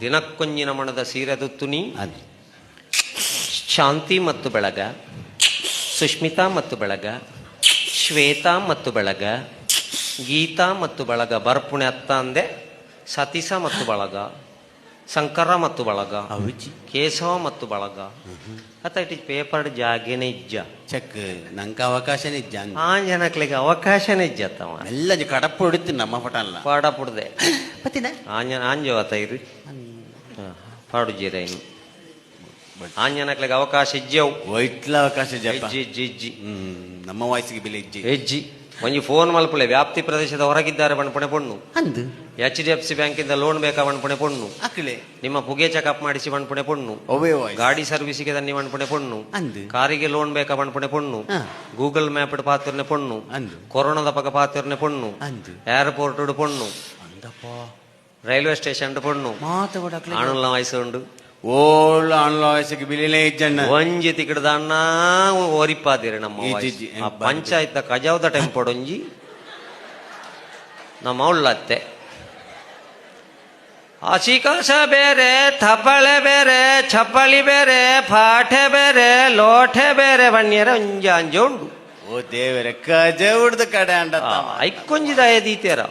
ದಿನಕ್ಕೊಂಜಿನ ಮಣದ ಸೀರೆದುತ್ತು ನೀ ಅದು ಶಾಂತಿ ಮತ್ತು ಬೆಳಗ, ಸುಷ್ಮಿತಾ ಮತ್ತು ಬೆಳಗ, ಶ್ವೇತಾ ಮತ್ತು ಬೆಳಗ, ಗೀತಾ ಮತ್ತು ಬಳಗ ಬರ್ಪುಣೆ ಅತ್ತ ಅಂದೆ, ಸತೀಶ ಮತ್ತು ಬಳಗ, ಶಂಕರ ಮತ್ತು ಬಳಗ, ಅವಿಜಿ ಕೇಶವ ಮತ್ತು ಬಳಗ ಅತ್ತ ಇಟ್ಟು ಪೇಪರ್ ಜಾಗೇನೆ ಇಜ್ಜ ಚೆಕ್ ನಂಗೆ ಅವಕಾಶನೇ ಇಜ್ಜ ಆ ಜನಕ್ಲಿಗೆ ಅವಕಾಶನೇ ಇಜ್ಜತ್ತವ ಎಲ್ಲ ಕಡಪು ಹೊಡಿತೀನಿ ನಮ್ಮ ಪಟಲ್ಲ ಪಾಡ ಪುಡ್ದೆ ಪತ್ತಿನ ಆಂಜವತ ಇರಿ ಪಾಡು ಜೀರೇನು ಆಂಜನಕ್ಲಿಗೆ ಅವಕಾಶ ಇಜ್ಜವು ವೈಟ್ಲ ಅವಕಾಶ ಜಪ್ಪ ಇಜ್ಜಿ ಇಜ್ಜಿ ಇಜ್ಜಿ ನಮ್ಮ ವಯಸ್ಸಿಗೆ ಬೆಲೆ ಇಜ್ಜಿ ಹೆಜ್ಜಿ ಒಂಜಿ ಫೋನ್ ಮಲ್ಪುಳೆ ವ್ಯಾಪ್ತಿ ಪ್ರದೇಶದ ಹೊರಗಿದ್ದಾರೆ ಬಣ್ಪಣೆ ಪೊಣ್ಣು ಅಂದು HDFC ಬ್ಯಾಂಕಿಂದ ಲೋನ್ ಬೇಕಾ ಬಣ್ಪಣೆ ಪೊಣ್ಣು ಅಕ್ಲೆ ನಿಮ್ಮ ಪುಗೆ ಚೆಕಪ್ ಮಾಡಿಸಿ ಬಣ್ಪಣೆ ಪೊಣ್ಣು ಒವೇ ಗಾಡಿ ಸರ್ವಿಸಿಗೆ ತನ್ನಿ ಬಣ್ಪಣೆ ಪೊಣ್ಣು ಅಂದು ಕಾರಿಗೆ ಲೋನ್ ಬೇಕಾ ಬಣ್ಪಣೆ ಪೊಣ್ಣು ಹಾ. ಗೂಗಲ್ ಮ್ಯಾಪ್ ಪಾತಿರ್ನೆ ಪೊಣ್ಣು ಅಂದು ಕೊರೋನಾದ ಪಕ್ಕ ಪಾತಿರ್ನೆ ಪೊಣ್ಣು ಅಂದು ಏರ್ಪೋರ್ಟ್ ಪೊಣ್ಣು ಅಂದಪ್ಪ ರೈಲ್ವೆ ಸ್ಟೇಷನ್ ಪೊಣ್ಣು ಮಾತಾಡಕ್ಲೆ ಆಣುಲ್ಲ ವಯಸ್ಸುಂಡು ಓಳ್ಳ ಆಣ್ಲ ವಯಸ್ಸಿಗೆ ಬೆಲೆ ಇಜ್ಜಣ್ಣ ಒಂಜಿ ತಿಕ್ಕಡದ ಅಣ್ಣ ಓರಿಪ್ಪಾದಿರಿ ನಮ್ಮ ಇಜ್ಜಿ. ಪಂಚಾಯತ್ ಕಜಾವದ ಟೆಂಪೊಡೊಂಜಿ ನಮ್ಮ ಉಳ್ಳತ್ತೆ ಹಸಿಕಾಸ ಬೇರೆ, ಥಪಳೆ ಬೇರೆ, ಚಪ್ಪಳಿ ಬೇರೆ, ಪಾಠೆ ಬೇರೆ, ಲೋಟೆ ಬೇರೆ ಬಣ್ಣಿಯರ ಒಂಜ ಅಂಜ ಉಂಡು ಓ ದೇವರೇ ಕಜ ಉಡ್ದು ಕಡೆ ಅಂಡ ಐಕ್ಕೊಂಜಿದ ದೀತೆರ